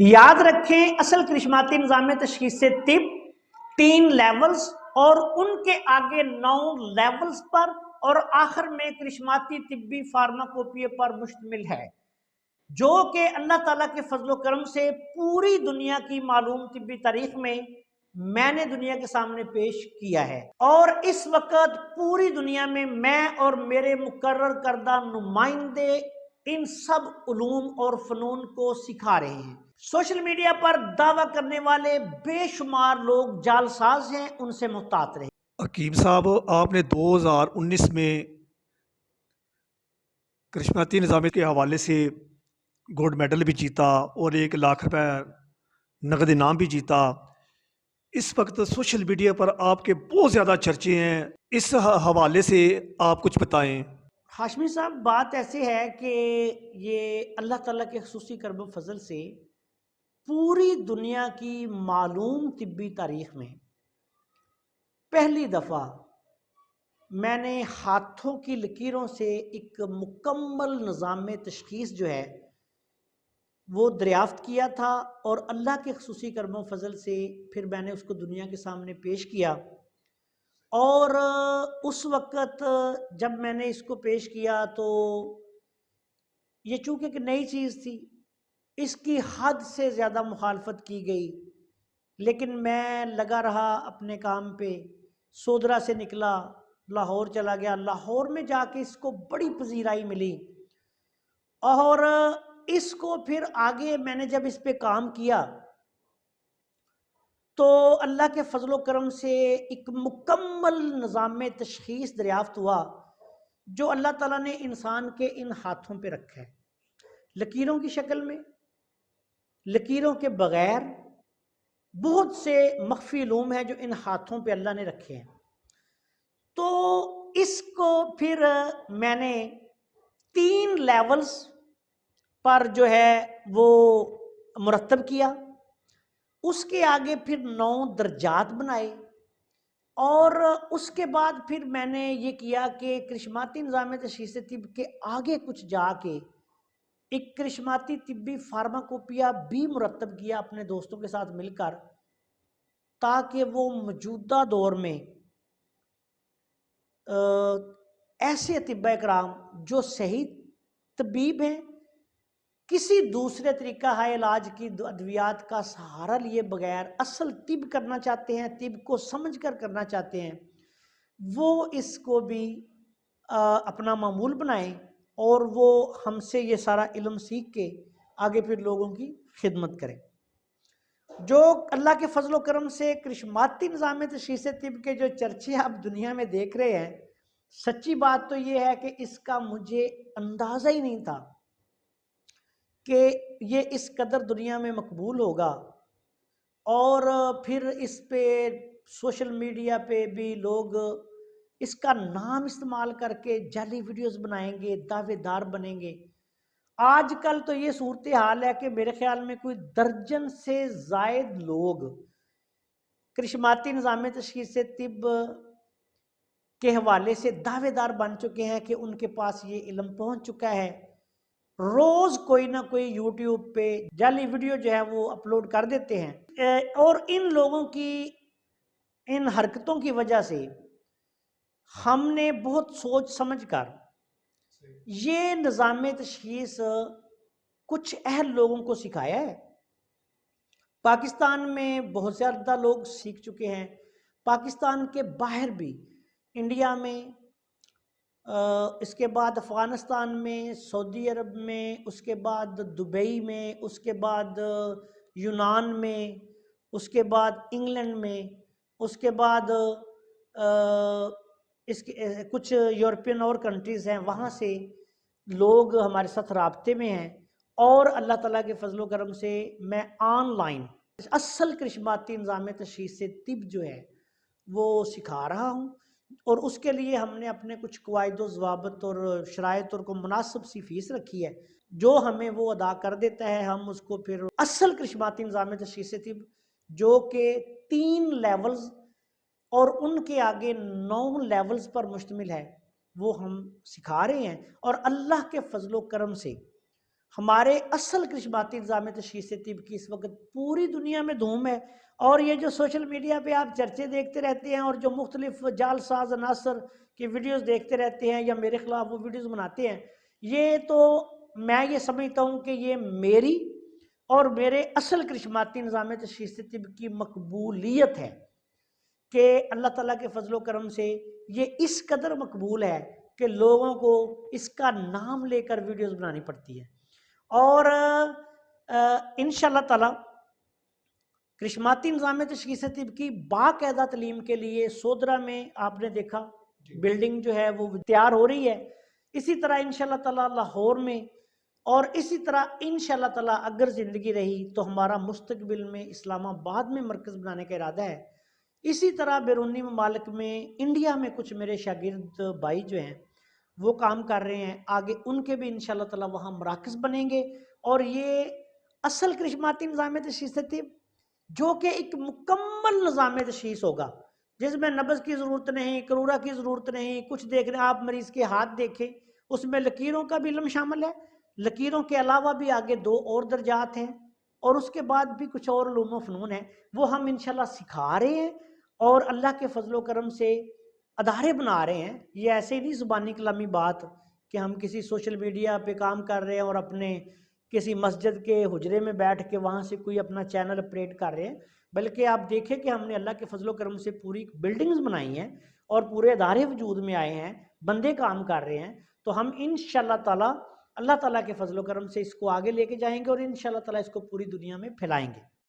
یاد رکھیں اصل کرشماتی نظام تشخیص طب 3 لیولز اور ان کے آگے 9 لیولز پر اور آخر میں کرشماتی طبی فارماکوپیے پر مشتمل ہے، جو کہ اللہ تعالیٰ کے فضل و کرم سے پوری دنیا کی معلوم طبی تاریخ میں نے دنیا کے سامنے پیش کیا ہے، اور اس وقت پوری دنیا میں اور میرے مقرر کردہ نمائندے ان سب علوم اور فنون کو سکھا رہے ہیں۔ سوشل میڈیا پر دعویٰ کرنے والے بے شمار لوگ جعلساز ہیں، ان سے محتاط رہیں۔ حکیم صاحب، آپ نے 2019 میں کرشماتی نظام کے حوالے سے گولڈ میڈل بھی جیتا اور 1 لاکھ روپے نقد انعام بھی جیتا۔ اس وقت سوشل میڈیا پر آپ کے بہت زیادہ چرچے ہیں، اس حوالے سے آپ کچھ بتائیں۔ ہاشمی صاحب، بات ایسی ہے کہ یہ اللہ تعالیٰ کے خصوصی کرم و فضل سے پوری دنیا کی معلوم طبی تاریخ میں پہلی دفعہ میں نے ہاتھوں کی لکیروں سے ایک مکمل نظام تشخیص جو ہے وہ دریافت کیا تھا، اور اللہ کے خصوصی کرم و فضل سے پھر میں نے اس کو دنیا کے سامنے پیش کیا۔ اور اس وقت جب میں نے اس کو پیش کیا تو یہ چونکہ ایک نئی چیز تھی، اس کی حد سے زیادہ مخالفت کی گئی، لیکن میں لگا رہا اپنے کام پہ۔ سودرا سے نکلا، لاہور چلا گیا، لاہور میں جا کے اس کو بڑی پذیرائی ملی، اور اس کو پھر آگے میں نے جب اس پہ کام کیا تو اللہ کے فضل و کرم سے ایک مکمل نظام تشخیص دریافت ہوا جو اللہ تعالیٰ نے انسان کے ان ہاتھوں پہ رکھا ہے، لکیروں کی شکل میں، لکیروں کے بغیر، بہت سے مخفی علوم ہیں جو ان ہاتھوں پہ اللہ نے رکھے ہیں۔ تو اس کو پھر میں نے 3 لیولز پر جو ہے وہ مرتب کیا، اس کے آگے پھر 9 درجات بنائے، اور اس کے بعد پھر میں نے یہ کیا کہ کرشماتی نظام تشخیص طب کے آگے کچھ جا کے ایک کرشماتی طبی فارماکوپیا بھی مرتب کیا اپنے دوستوں کے ساتھ مل کر، تاکہ وہ موجودہ دور میں ایسے اطباء کرام جو صحیح طبیب ہیں، کسی دوسرے طریقہ ہے علاج کی ادویات کا سہارا لیے بغیر اصل طب کرنا چاہتے ہیں، طب کو سمجھ کر کرنا چاہتے ہیں، وہ اس کو بھی اپنا معمول بنائیں، اور وہ ہم سے یہ سارا علم سیکھ کے آگے پھر لوگوں کی خدمت کریں۔ جو اللہ کے فضل و کرم سے کرشماتی نظام تشخیص طب کے جو چرچے آپ دنیا میں دیکھ رہے ہیں، سچی بات تو یہ ہے کہ اس کا مجھے اندازہ ہی نہیں تھا کہ یہ اس قدر دنیا میں مقبول ہوگا، اور پھر اس پہ سوشل میڈیا پہ بھی لوگ اس کا نام استعمال کر کے جعلی ویڈیوز بنائیں گے، دعوے دار بنیں گے۔ آج کل تو یہ صورتحال ہے کہ میرے خیال میں کوئی درجن سے زائد لوگ کرشماتی نظام تشخیص طب کے حوالے سے دعوے دار بن چکے ہیں کہ ان کے پاس یہ علم پہنچ چکا ہے۔ روز کوئی نہ کوئی یوٹیوب پہ جعلی ویڈیو جو ہے وہ اپلوڈ کر دیتے ہیں، اور ان لوگوں کی ان حرکتوں کی وجہ سے ہم نے بہت سوچ سمجھ کر یہ نظام تشخیص کچھ اہل لوگوں کو سکھایا ہے۔ پاکستان میں بہت زیادہ لوگ سیکھ چکے ہیں، پاکستان کے باہر بھی، انڈیا میں، اس کے بعد افغانستان میں، سعودی عرب میں، اس کے بعد دبئی میں، اس کے بعد یونان میں، اس کے بعد انگلینڈ میں، اس کے بعد اس کے کچھ یورپین اور کنٹریز ہیں، وہاں سے لوگ ہمارے ساتھ رابطے میں ہیں، اور اللہ تعالیٰ کے فضل و کرم سے میں آن لائن اصل کرشماتی نظام تشخیص طب جو ہے وہ سکھا رہا ہوں، اور اس کے لیے ہم نے اپنے کچھ قواعد و ضوابط اور شرائط اور کو مناسب سی فیس رکھی ہے، جو ہمیں وہ ادا کر دیتا ہے، ہم اس کو پھر اصل کرشماتی نظام تشخیص طب جو کہ 3 لیولز اور ان کے آگے 9 لیولز پر مشتمل ہے وہ ہم سکھا رہے ہیں، اور اللہ کے فضل و کرم سے ہمارے اصل کرشماتی نظام تشخیص طب کی اس وقت پوری دنیا میں دھوم ہے، اور یہ جو سوشل میڈیا پہ آپ چرچے دیکھتے رہتے ہیں اور جو مختلف جعل ساز عناصر کی ویڈیوز دیکھتے رہتے ہیں یا میرے خلاف وہ ویڈیوز بناتے ہیں، یہ تو میں یہ سمجھتا ہوں کہ یہ میری اور میرے اصل کرشماتی نظام تشخیص طب کی مقبولیت ہے کہ اللہ تعالیٰ کے فضل و کرم سے یہ اس قدر مقبول ہے کہ لوگوں کو اس کا نام لے کر ویڈیوز بنانی پڑتی ہے۔ اور انشاءاللہ تعالی کرشماتی نظام تشخیص طب کی باقاعدہ تعلیم کے لیے سودرا میں آپ نے دیکھا بلڈنگ جو ہے وہ تیار ہو رہی ہے، اسی طرح انشاءاللہ تعالی لاہور میں، اور اسی طرح انشاءاللہ تعالی اگر زندگی رہی تو ہمارا مستقبل میں اسلام آباد میں مرکز بنانے کا ارادہ ہے۔ اسی طرح بیرونی ممالک میں، انڈیا میں کچھ میرے شاگرد بھائی جو ہیں وہ کام کر رہے ہیں، آگے ان کے بھی انشاءاللہ تعالی وہاں مراکز بنیں گے، اور یہ اصل کرشماتی نظام تشخیص طب جو کہ ایک مکمل نظام تشخیص ہوگا، جس میں نبض کی ضرورت نہیں، کرورہ کی ضرورت نہیں، کچھ دیکھنے آپ مریض کے ہاتھ دیکھیں، اس میں لکیروں کا بھی علم شامل ہے، لکیروں کے علاوہ بھی آگے 2 اور درجات ہیں، اور اس کے بعد بھی کچھ اور علوم و فنون ہیں، وہ ہم انشاءاللہ سکھا رہے ہیں، اور اللہ کے فضل و کرم سے ادارے بنا رہے ہیں۔ یہ ایسے ہی نہیں زبانی کلامی بات کہ ہم کسی سوشل میڈیا پہ کام کر رہے ہیں اور اپنے کسی مسجد کے حجرے میں بیٹھ کے وہاں سے کوئی اپنا چینل اپریٹ کر رہے ہیں، بلکہ آپ دیکھیں کہ ہم نے اللہ کے فضل و کرم سے پوری بلڈنگز بنائی ہیں اور پورے ادارے وجود میں آئے ہیں، بندے کام کر رہے ہیں، تو ہم انشاءاللہ تعالی اللہ تعالیٰ کے فضل و کرم سے اس کو آگے لے کے جائیں گے اور انشاءاللہ تعالی اس کو پوری دنیا میں پھیلائیں گے۔